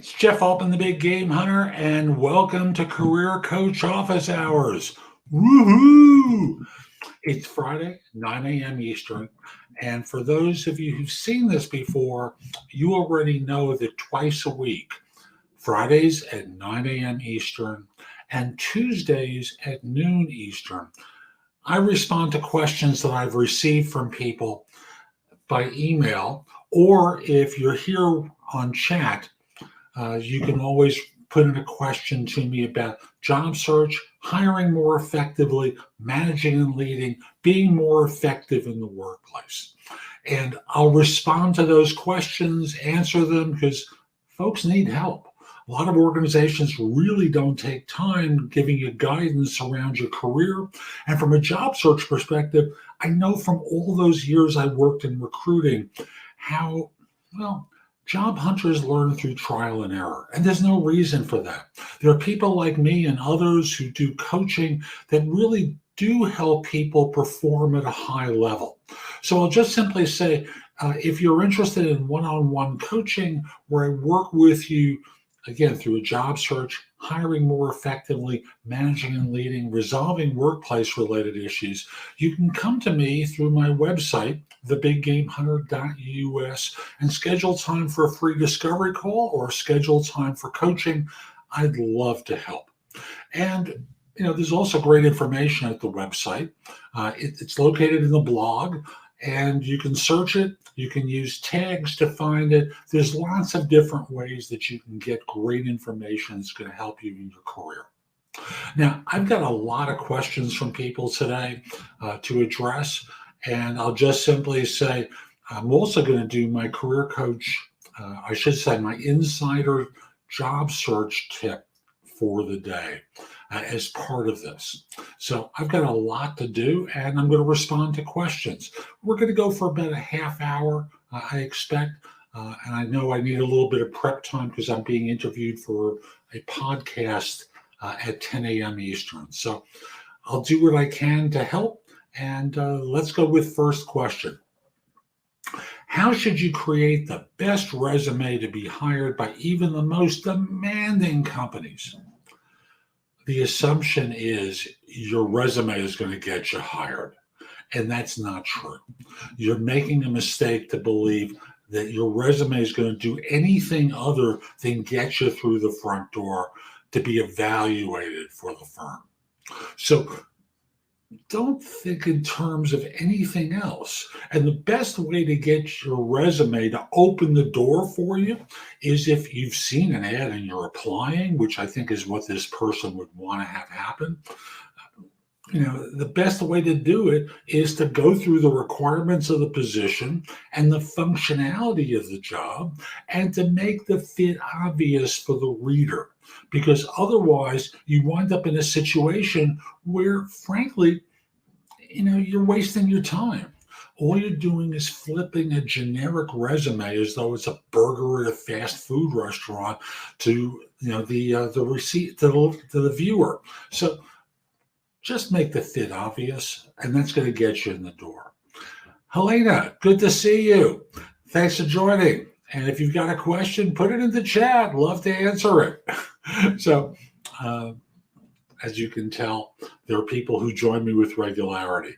It's Jeff Altman, the Big Game Hunter, and welcome to Career Coach Office Hours. Woohoo! It's Friday, 9 a.m. Eastern, and for those of you who've seen this before, you already know that twice a week, Fridays at 9 a.m. Eastern and Tuesdays at noon Eastern, I respond to questions that I've received from people by email, or if you're here on chat, you can always put in a question to me about job search, hiring more effectively, managing and leading, being more effective in the workplace. And I'll respond to those questions, answer them, because folks need help. A lot of organizations really don't take time giving you guidance around your career. And from a job search perspective, I know from all those years I worked in recruiting how, job hunters learn through trial and error, and there's no reason for that. There are people like me and others who do coaching that really do help people perform at a high level. So I'll just simply say, if you're interested in one-on-one coaching where I work with you, again, through a job search, hiring more effectively, managing and leading, resolving workplace-related issues, you can come to me through my website, thebiggamehunter.us, and schedule time for a free discovery call or schedule time for coaching. I'd love to help. And there's also great information at the website. It's located in the blog, and you can search it. You can use tags to find it. There's lots of different ways that you can get great information that's going to help you in your career. Now, I've got a lot of questions from people today to address, and I'll just simply say, I'm also going to do my career coach, my insider job search tip for the day as part of this. So I've got a lot to do, and I'm going to respond to questions. We're going to go for about a half hour, I expect, and I know I need a little bit of prep time because I'm being interviewed for a podcast at 10 a.m. Eastern. So I'll do what I can to help, and let's go with first question. How should you create the best resume to be hired by even the most demanding companies? The assumption is your resume is going to get you hired, and that's not true. You're making a mistake to believe that your resume is going to do anything other than get you through the front door to be evaluated for the firm. So don't think in terms of anything else. And the best way to get your resume to open the door for you is if you've seen an ad and you're applying, which I think is what this person would want to have happen. The best way to do it is to go through the requirements of the position and the functionality of the job and to make the fit obvious for the reader. Because otherwise you wind up in a situation where, frankly, you're wasting your time. All you're doing is flipping a generic resume as though it's a burger at a fast food restaurant to the receipt to the viewer. So just make the fit obvious, and that's going to get you in the door. Helena, good to see you. Thanks for joining. And if you've got a question, put it in the chat. Love to answer it. So, as you can tell, there are people who join me with regularity.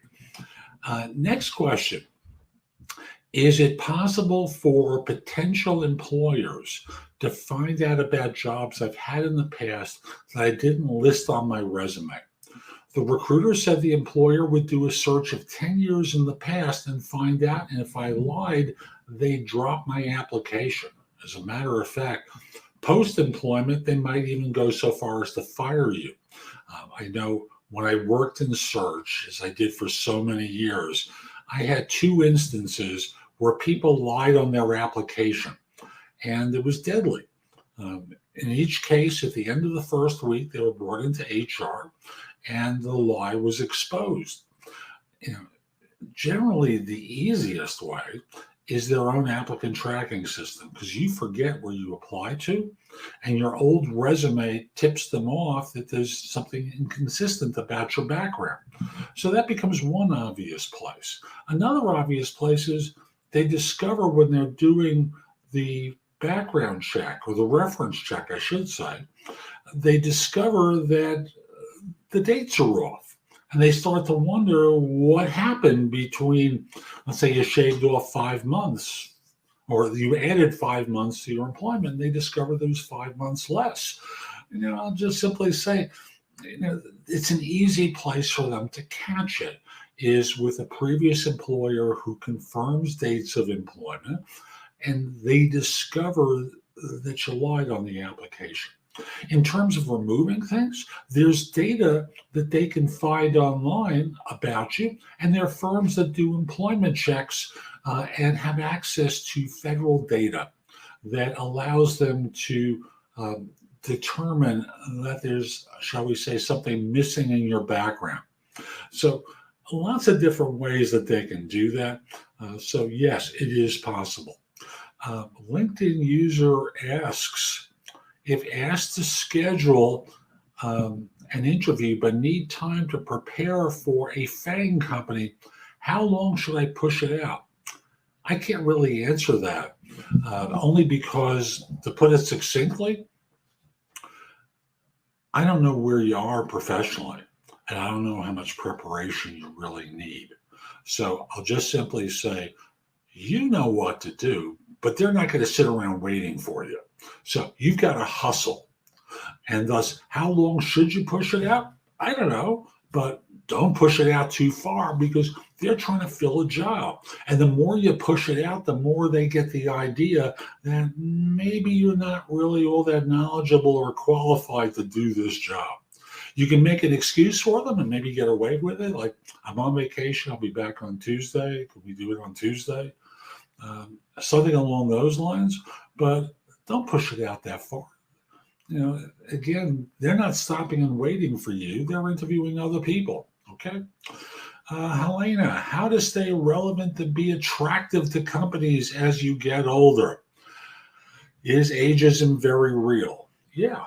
Next question. Is it possible for potential employers to find out about jobs I've had in the past that I didn't list on my resume? The recruiter said the employer would do a search of 10 years in the past and find out, and if I lied, they'd drop my application. As a matter of fact, post-employment, they might even go so far as to fire you. I know when I worked in search, as I did for so many years, I had two instances where people lied on their application, and it was deadly. In each case, at the end of the first week, they were brought into HR, and the lie was exposed. Generally, the easiest way is their own applicant tracking system, because you forget where you apply to, and your old resume tips them off that there's something inconsistent about your background. So that becomes one obvious place. Another obvious place is they discover when they're doing the background check, or the reference check, I should say, they discover that the dates are off. And they start to wonder what happened between, let's say you shaved off 5 months, or you added 5 months to your employment, and they discover there's 5 months less. I'll just simply say, it's an easy place for them to catch it, is with a previous employer who confirms dates of employment, and they discover that you lied on the application. In terms of removing things, there's data that they can find online about you, and there are firms that do employment checks and have access to federal data that allows them to determine that there's, shall we say, something missing in your background. So lots of different ways that they can do that. So yes, it is possible. LinkedIn user asks, if asked to schedule an interview but need time to prepare for a FANG company, how long should I push it out? I can't really answer that, only because, to put it succinctly, I don't know where you are professionally, and I don't know how much preparation you really need. So I'll just simply say, you know what to do, but they're not going to sit around waiting for you. So you've got to hustle. And thus, how long should you push it out? I don't know, but don't push it out too far, because they're trying to fill a job. And the more you push it out, the more they get the idea that maybe you're not really all that knowledgeable or qualified to do this job. You can make an excuse for them and maybe get away with it. Like, I'm on vacation, I'll be back on Tuesday. Could we do it on Tuesday? Something along those lines, but don't push it out that far. Again, they're not stopping and waiting for you. They're interviewing other people. Okay. Helena, how to stay relevant and be attractive to companies as you get older? Is ageism very real? Yeah.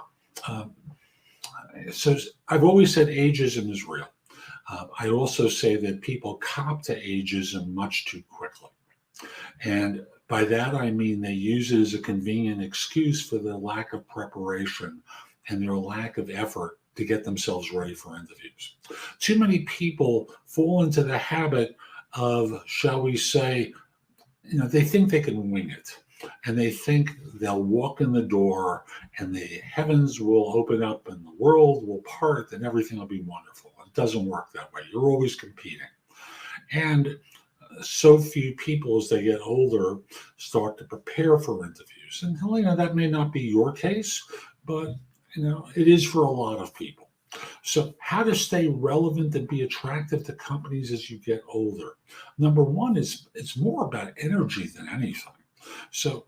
So I've always said ageism is real. I also say that people cop to ageism much too quickly. And by that, I mean they use it as a convenient excuse for their lack of preparation and their lack of effort to get themselves ready for interviews. Too many people fall into the habit of, shall we say, they think they can wing it. And they think they'll walk in the door and the heavens will open up and the world will part and everything will be wonderful. It doesn't work that way. You're always competing. And so few people, as they get older, start to prepare for interviews. And Helena, that may not be your case, but it is for a lot of people. So how to stay relevant and be attractive to companies as you get older? Number one is, it's more about energy than anything. So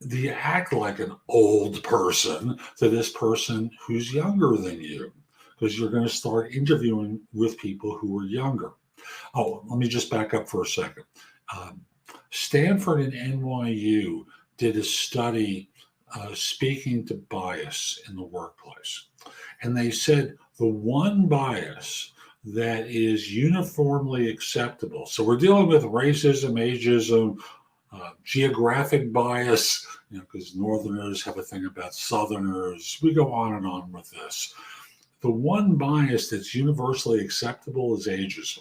do you act like an old person to this person who's younger than you? Because you're going to start interviewing with people who are younger. Oh, let me just back up for a second. Stanford and NYU did a study speaking to bias in the workplace. And they said the one bias that is uniformly acceptable. So we're dealing with racism, ageism, geographic bias, because Northerners have a thing about Southerners. We go on and on with this. The one bias that's universally acceptable is ageism.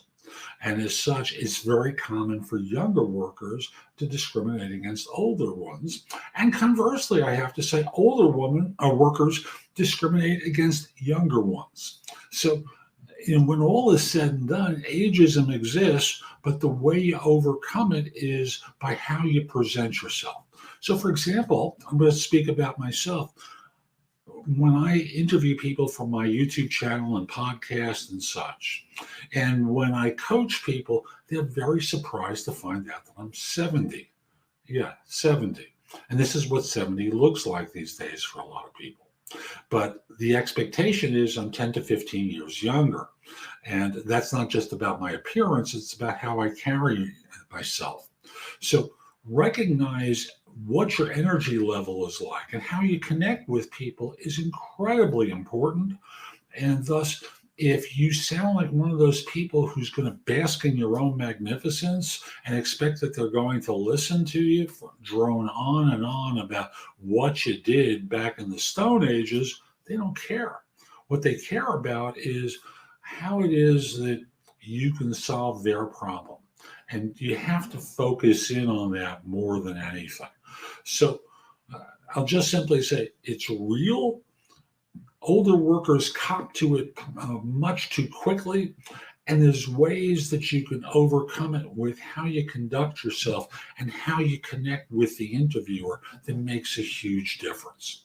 And as such, it's very common for younger workers to discriminate against older ones. And conversely, I have to say, older workers discriminate against younger ones. So, when all is said and done, ageism exists, but the way you overcome it is by how you present yourself. So, for example, I'm going to speak about myself. When I interview people for my YouTube channel and podcast and such, and when I coach people, they're very surprised to find out that I'm 70. Yeah, 70. And this is what 70 looks like these days for a lot of people. But the expectation is I'm 10 to 15 years younger. And that's not just about my appearance, it's about how I carry myself. So recognize what your energy level is like and how you connect with people is incredibly important. And thus, If you sound like one of those people who's going to bask in your own magnificence and expect that they're going to listen to you, drone on and on about what you did back in the Stone Ages, they don't care. What they care about is how it is that you can solve their problem. And you have to focus in on that more than anything. So I'll just simply say it's real. Older workers cop to it much too quickly, and there's ways that you can overcome it with how you conduct yourself and how you connect with the interviewer that makes a huge difference.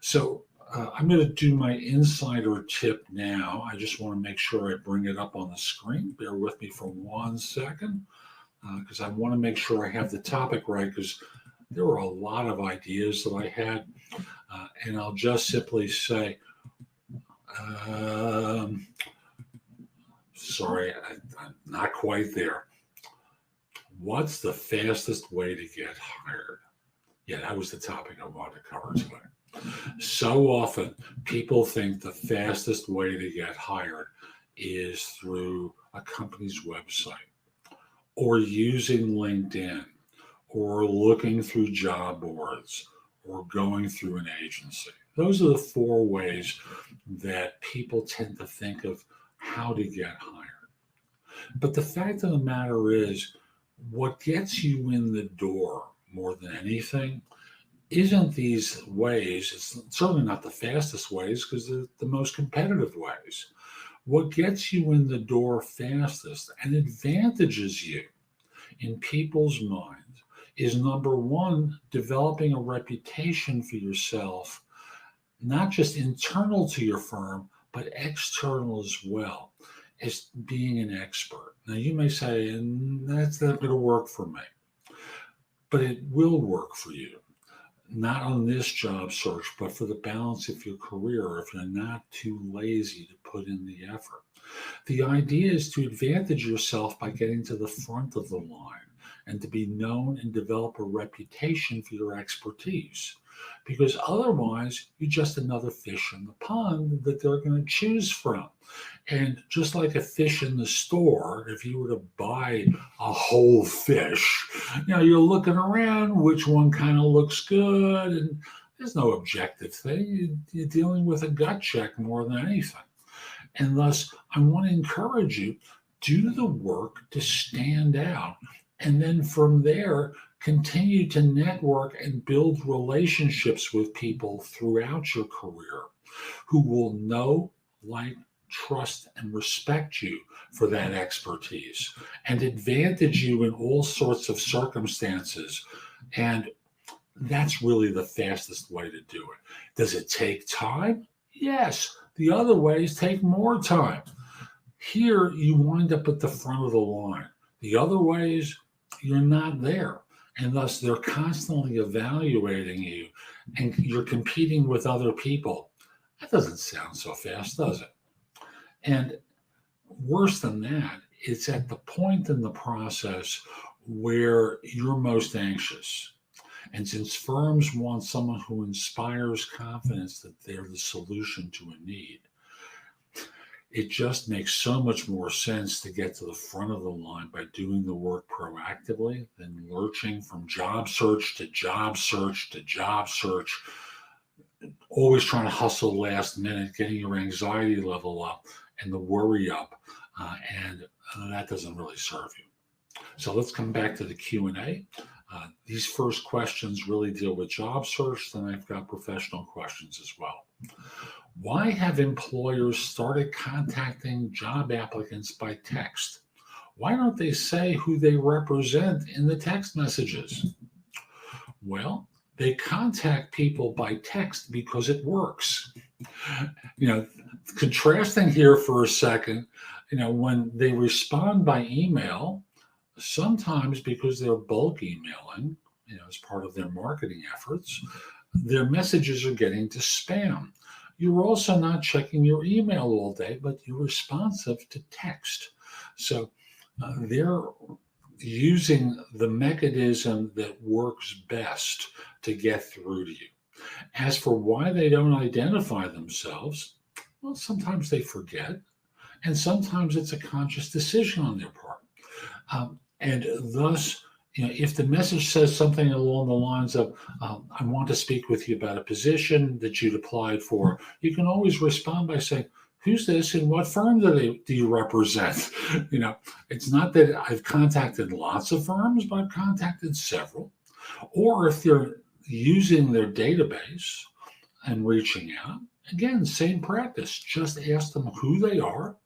So I'm going to do my insider tip now. I just want to make sure I bring it up on the screen. Bear with me for 1 second, because I want to make sure I have the topic right, because there were a lot of ideas that I had, and I'll just simply say, sorry, I'm not quite there. What's the fastest way to get hired? Yeah, that was the topic I wanted to cover today. So often people think the fastest way to get hired is through a company's website, or using LinkedIn, or looking through job boards, or going through an agency. Those are the 4 ways that people tend to think of how to get hired. But the fact of the matter is, what gets you in the door more than anything isn't these ways. It's certainly not the fastest ways, because they're the most competitive ways. What gets you in the door fastest and advantages you in people's minds is, number 1, developing a reputation for yourself, not just internal to your firm, but external as well, as being an expert. Now, you may say, that's not going to work for me, but it will work for you. Not on this job search, but for the balance of your career, if you're not too lazy to put in the effort. The idea is to advantage yourself by getting to the front of the line and to be known and develop a reputation for your expertise. Because otherwise, you're just another fish in the pond that they're going to choose from. And just like a fish in the store, if you were to buy a whole fish, you're looking around, which one kind of looks good, and there's no objective thing. You're dealing with a gut check more than anything. And thus, I want to encourage you, do the work to stand out. And then from there, continue to network and build relationships with people throughout your career who will know, like, trust, and respect you for that expertise and advantage you in all sorts of circumstances. And that's really the fastest way to do it. Does it take time? Yes. The other ways take more time. Here, you wind up at the front of the line. The other ways, you're not there. And thus, they're constantly evaluating you, and you're competing with other people. That doesn't sound so fast, does it? And worse than that, it's at the point in the process where you're most anxious. And since firms want someone who inspires confidence that they're the solution to a need, it just makes so much more sense to get to the front of the line by doing the work proactively than lurching from job search to job search to job search, always trying to hustle last minute, getting your anxiety level up and the worry up, and that doesn't really serve you. So let's come back to the Q&A. These first questions really deal with job search, then I've got professional questions as well. Why have employers started contacting job applicants by text? Why don't they say who they represent in the text messages? Well, they contact people by text because it works. Contrasting here for a second, when they respond by email, sometimes because they're bulk emailing, as part of their marketing efforts, their messages are getting to spam. You're also not checking your email all day, but you're responsive to text. So they're using the mechanism that works best to get through to you. As for why they don't identify themselves, well, sometimes they forget. And sometimes it's a conscious decision on their part. And thus, if the message says something along the lines of, I want to speak with you about a position that you'd applied for, you can always respond by saying, who's this and what firm do you represent? It's not that I've contacted lots of firms, but I've contacted several. Or if they're using their database and reaching out, again, same practice. Just ask them who they are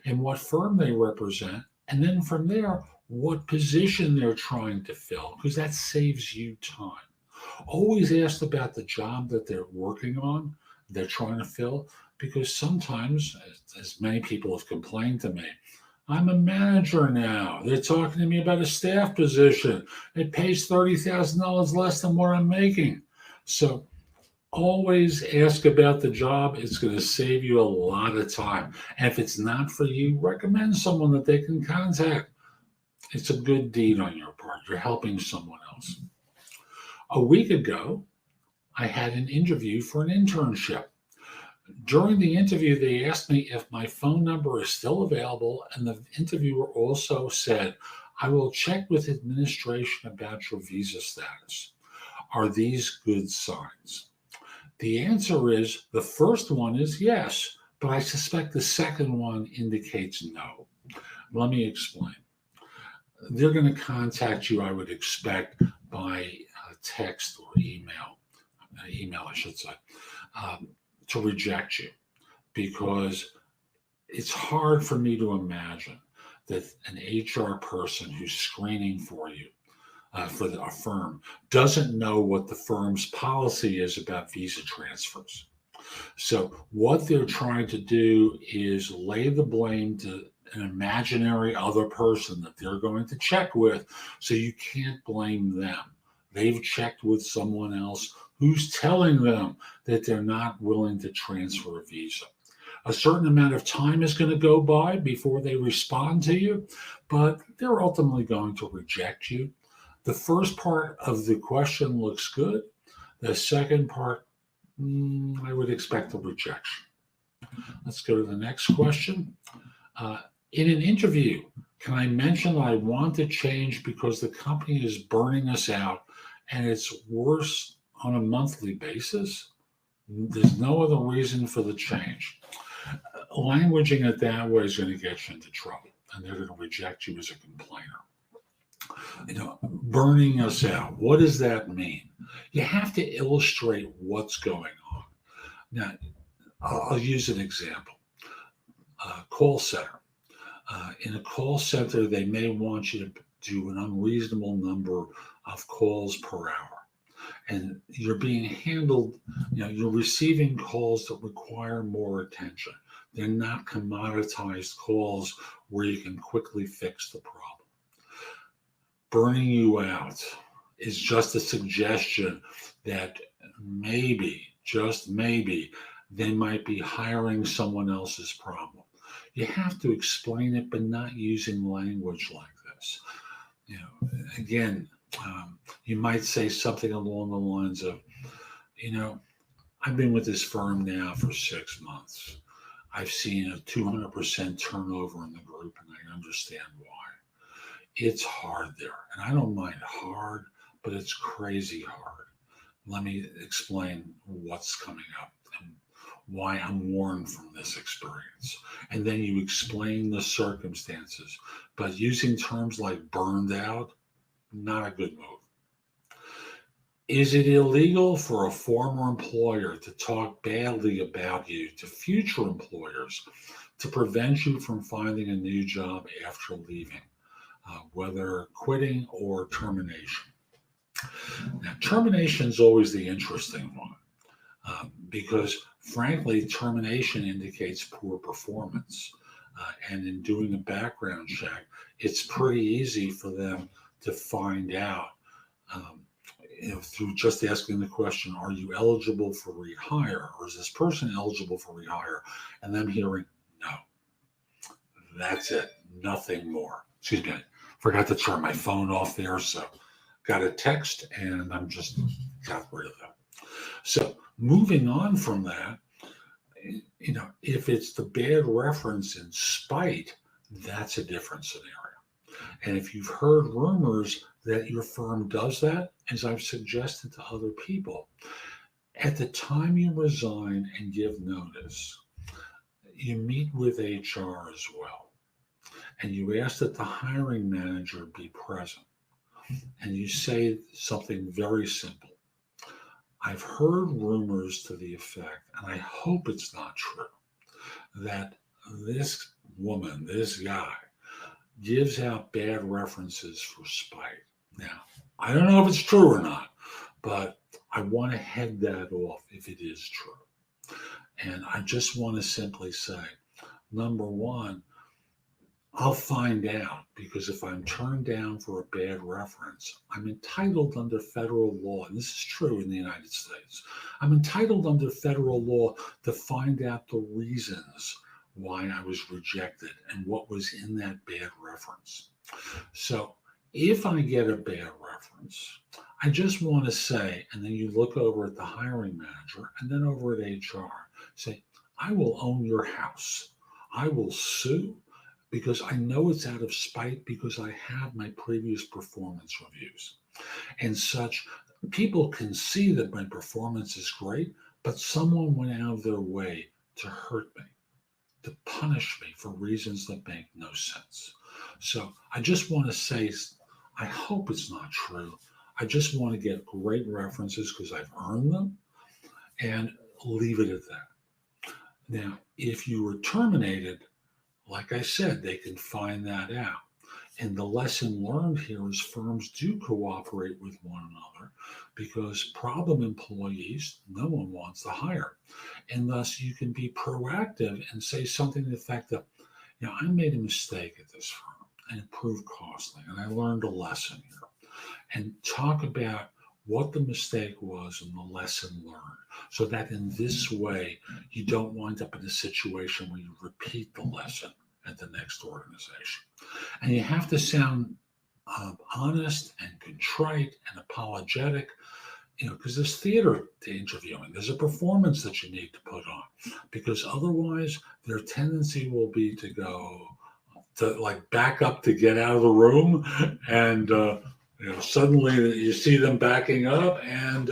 and what firm they represent. And then from there, what position they're trying to fill, because that saves you time. Always ask about the job that they're working on, they're trying to fill, because sometimes, as many people have complained to me, I'm a manager now. They're talking to me about a staff position. It pays $30,000 less than what I'm making. So always ask about the job. It's going to save you a lot of time. And if it's not for you, recommend someone that they can contact. It's a good deed on your part. You're helping someone else. A week ago, I had an interview for an internship. During the interview, they asked me if my phone number is still available, and the interviewer also said, I will check with administration about your visa status. Are these good signs? The answer is, the first one is yes, but I suspect the second one indicates no. Let me explain. They're going to contact you, I would expect, by text or email, I should say, to reject you, because it's hard for me to imagine that an HR person who's screening for you, for a firm, doesn't know what the firm's policy is about visa transfers. So what they're trying to do is lay the blame to an imaginary other person that they're going to check with, so you can't blame them. They've checked with someone else who's telling them that they're not willing to transfer a visa. A certain amount of time is going to go by before they respond to you, but they're ultimately going to reject you. The first part of the question looks good. The second part, I would expect a rejection. Let's go to the next question. In an interview, can I mention that I want to change because the company is burning us out and it's worse on a monthly basis? There's no other reason for the change. Languaging it that way is going to get you into trouble, and they're going to reject you as a complainer. Burning us out, what does that mean? You have to illustrate what's going on. Now, I'll use an example. Call center. In a call center, they may want you to do an unreasonable number of calls per hour. And you're being handled, you're receiving calls that require more attention. They're not commoditized calls where you can quickly fix the problem. Burning you out is just a suggestion that maybe, just maybe, they might be hiring someone else's problem. You have to explain it, but not using language like this. Again, you might say something along the lines of, I've been with this firm now for 6 months. I've seen a 200% turnover in the group, and I understand why. It's hard there, and I don't mind hard, but it's crazy hard. Let me explain what's coming up and why I'm warned from this experience. And then you explain the circumstances, but using terms like burned out, not a good move. Is it illegal for a former employer to talk badly about you to future employers to prevent you from finding a new job after leaving, whether quitting or termination? Now, termination is always the interesting one, because frankly, termination indicates poor performance. And in doing a background check, it's pretty easy for them to find out, through just asking the question, are you eligible for rehire? Or is this person eligible for rehire? And them hearing, no. That's it. Nothing more. Excuse me. I forgot to turn my phone off there. So got a text and I'm just got rid of that. So moving on from that, if it's the bad reference in spite, that's a different scenario. And if you've heard rumors that your firm does that, as I've suggested to other people, at the time you resign and give notice, you meet with HR as well. And you ask that the hiring manager be present. And you say something very simple. I've heard rumors to the effect, and I hope it's not true, that this woman, this guy, gives out bad references for spite. Now, I don't know if it's true or not, but I want to head that off if it is true. And I just want to simply say, number one, I'll find out, because if I'm turned down for a bad reference, I'm entitled under federal law, and this is true in the United States, I'm entitled under federal law to find out the reasons why I was rejected and what was in that bad reference. So if I get a bad reference, I just want to say, and then you look over at the hiring manager and then over at HR, say, I will own your house. I will sue, because I know it's out of spite, because I have my previous performance reviews and such. People can see that my performance is great, but someone went out of their way to hurt me, to punish me for reasons that make no sense. So I just want to say, I hope it's not true. I just want to get great references because I've earned them, and leave it at that. Now, if you were terminated, like I said, they can find that out. And the lesson learned here is firms do cooperate with one another, because problem employees, no one wants to hire. And thus you can be proactive and say something to the effect of, I made a mistake at this firm and it proved costly, and I learned a lesson here. And talk about what the mistake was and the lesson learned, so that in this way, you don't wind up in a situation where you repeat the lesson at the next organization. And you have to sound honest and contrite and apologetic, because there's theater to interviewing. There's a performance that you need to put on, because otherwise their tendency will be to go to back up to get out of the room, and suddenly you see them backing up and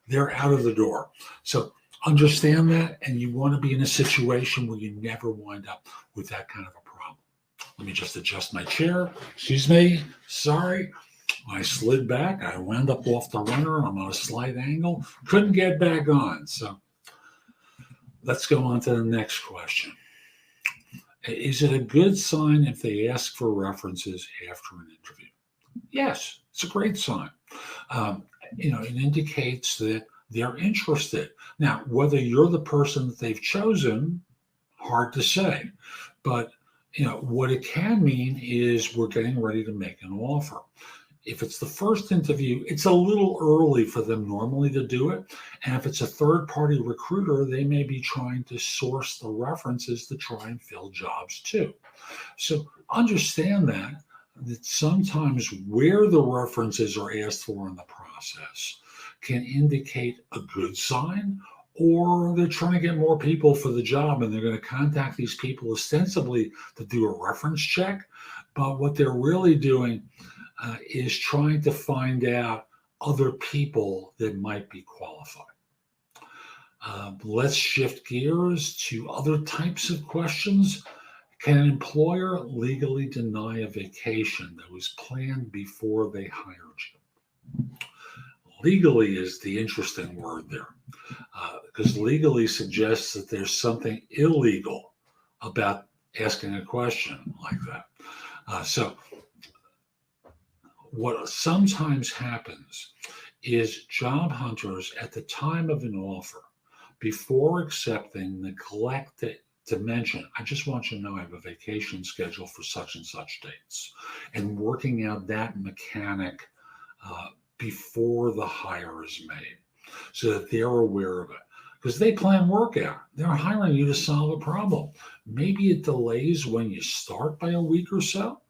they're out of the door. So understand that, and you want to be in a situation where you never wind up with that kind of a problem. Let me just adjust my chair. Excuse me. Sorry. I slid back. I wound up off the runner. I'm on a slight angle. Couldn't get back on. So let's go on to the next question. Is it a good sign if they ask for references after an interview? Yes, it's a great sign. It indicates that they're interested. Now, whether you're the person that they've chosen, hard to say. But, what it can mean is we're getting ready to make an offer. If it's the first interview, it's a little early for them normally to do it. And if it's a third-party recruiter, they may be trying to source the references to try and fill jobs too. So understand that sometimes where the references are asked for in the process can indicate a good sign, or they're trying to get more people for the job and they're going to contact these people ostensibly to do a reference check. But what they're really doing is trying to find out other people that might be qualified. Let's shift gears to other types of questions. Can an employer legally deny a vacation that was planned before they hired you? Legally is the interesting word there, because legally suggests that there's something illegal about asking a question like that. So what sometimes happens is job hunters at the time of an offer, before accepting, neglect to mention, I just want you to know I have a vacation schedule for such and such dates, and working out that mechanic before the hire is made, so that they're aware of it. Because they plan work out. They're hiring you to solve a problem. Maybe it delays when you start by a week or so,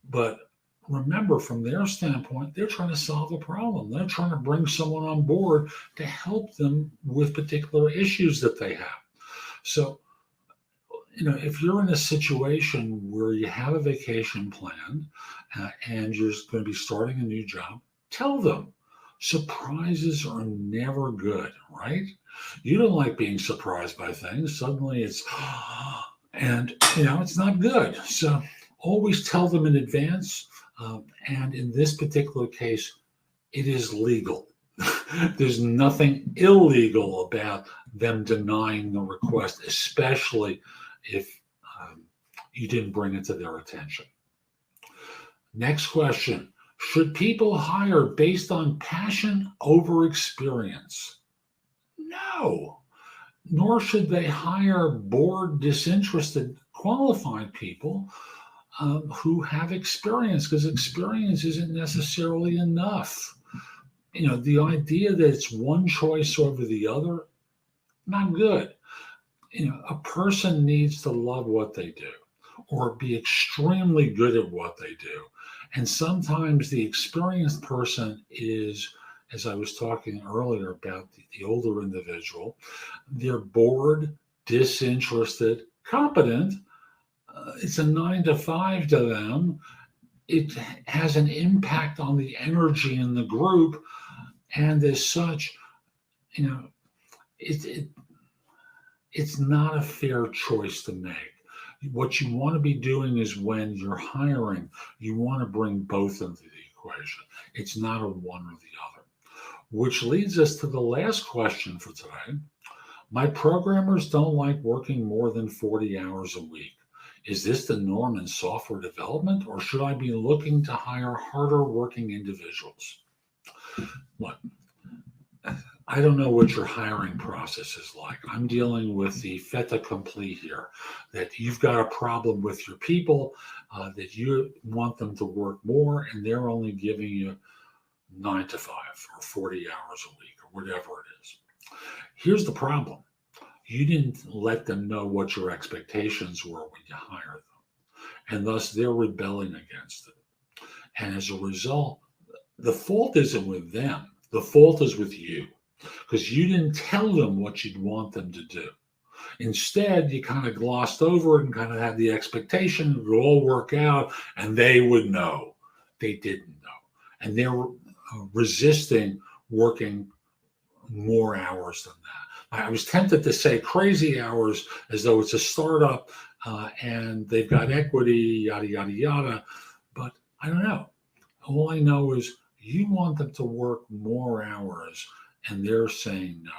but remember, from their standpoint, they're trying to solve a problem. They're trying to bring someone on board to help them with particular issues that they have. So, if you're in a situation where you have a vacation planned and you're going to be starting a new job, tell them. Surprises are never good, right? You don't like being surprised by things. Suddenly it's, and it's not good. So always tell them in advance. And in this particular case, it is legal. There's nothing illegal about them denying the request, especially if you didn't bring it to their attention. Next question. Should people hire based on passion over experience? No. Nor should they hire bored, disinterested, qualified people who have experience, because experience isn't necessarily enough. The idea that it's one choice over the other, not good. A person needs to love what they do or be extremely good at what they do. And sometimes the experienced person is, as I was talking earlier about the older individual, they're bored, disinterested, competent. It's a 9 to 5 to them. It has an impact on the energy in the group. And as such, it's not a fair choice to make. What you want to be doing is, when you're hiring, you want to bring both into the equation. It's not a one or the other. Which leads us to the last question for today. My programmers don't like working more than 40 hours a week. Is this the norm in software development, or should I be looking to hire harder working individuals? Look, I don't know what your hiring process is like. I'm dealing with the fait accompli here, that you've got a problem with your people, that you want them to work more, and they're only giving you 9 to 5 or 40 hours a week or whatever it is. Here's the problem. You didn't let them know what your expectations were when you hired them, and thus they're rebelling against it. And as a result, the fault isn't with them. The fault is with you, because you didn't tell them what you'd want them to do. Instead, you kind of glossed over it and kind of had the expectation it would all work out and they would know. They didn't know. And they're resisting working more hours than that. I was tempted to say crazy hours as though it's a startup and they've got equity, yada, yada, yada. But I don't know. All I know is you want them to work more hours and they're saying no.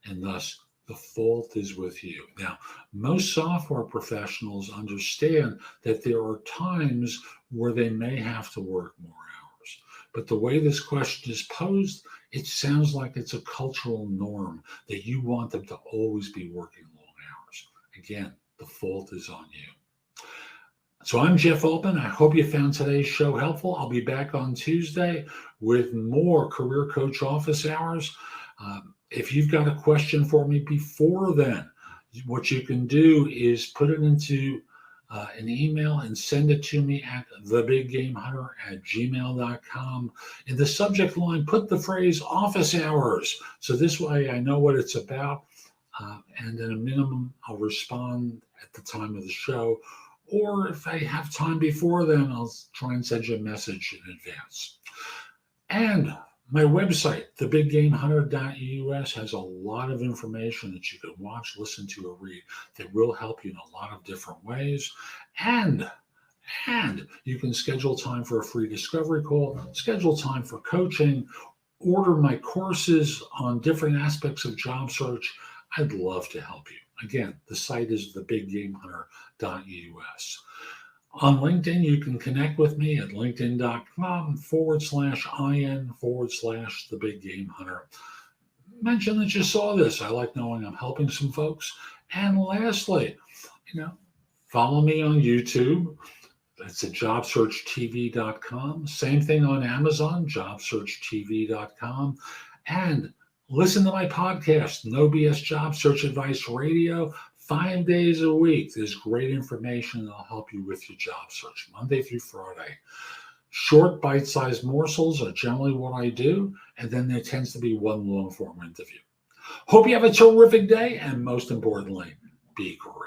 And thus the fault is with you. Now, most software professionals understand that there are times where they may have to work more hours. But the way this question is posed, it sounds like it's a cultural norm that you want them to always be working long hours. Again, the fault is on you. So I'm Jeff Altman. I hope you found today's show helpful. I'll be back on Tuesday with more Career Coach office hours. If you've got a question for me before then, what you can do is put it into an email and send it to me at thebiggamehunter@gmail.com. In the subject line, put the phrase office hours. So this way I know what it's about. And at a minimum, I'll respond at the time of the show. Or if I have time before then, I'll try and send you a message in advance. And my website, thebiggamehunter.us, has a lot of information that you can watch, listen to, or read that will help you in a lot of different ways. And you can schedule time for a free discovery call, schedule time for coaching, order my courses on different aspects of job search. I'd love to help you. Again, the site is thebiggamehunter.us. On LinkedIn, you can connect with me at linkedin.com/in/thebiggamehunter. Mention that you saw this. I like knowing I'm helping some folks. And lastly, follow me on YouTube. That's at jobsearchtv.com. Same thing on Amazon, jobsearchtv.com. And listen to my podcast, No BS Job Search Advice Radio, 5 days a week. There's great information that'll help you with your job search, Monday through Friday. Short, bite-sized morsels are generally what I do, and then there tends to be one long-form interview. Hope you have a terrific day, and most importantly, be great.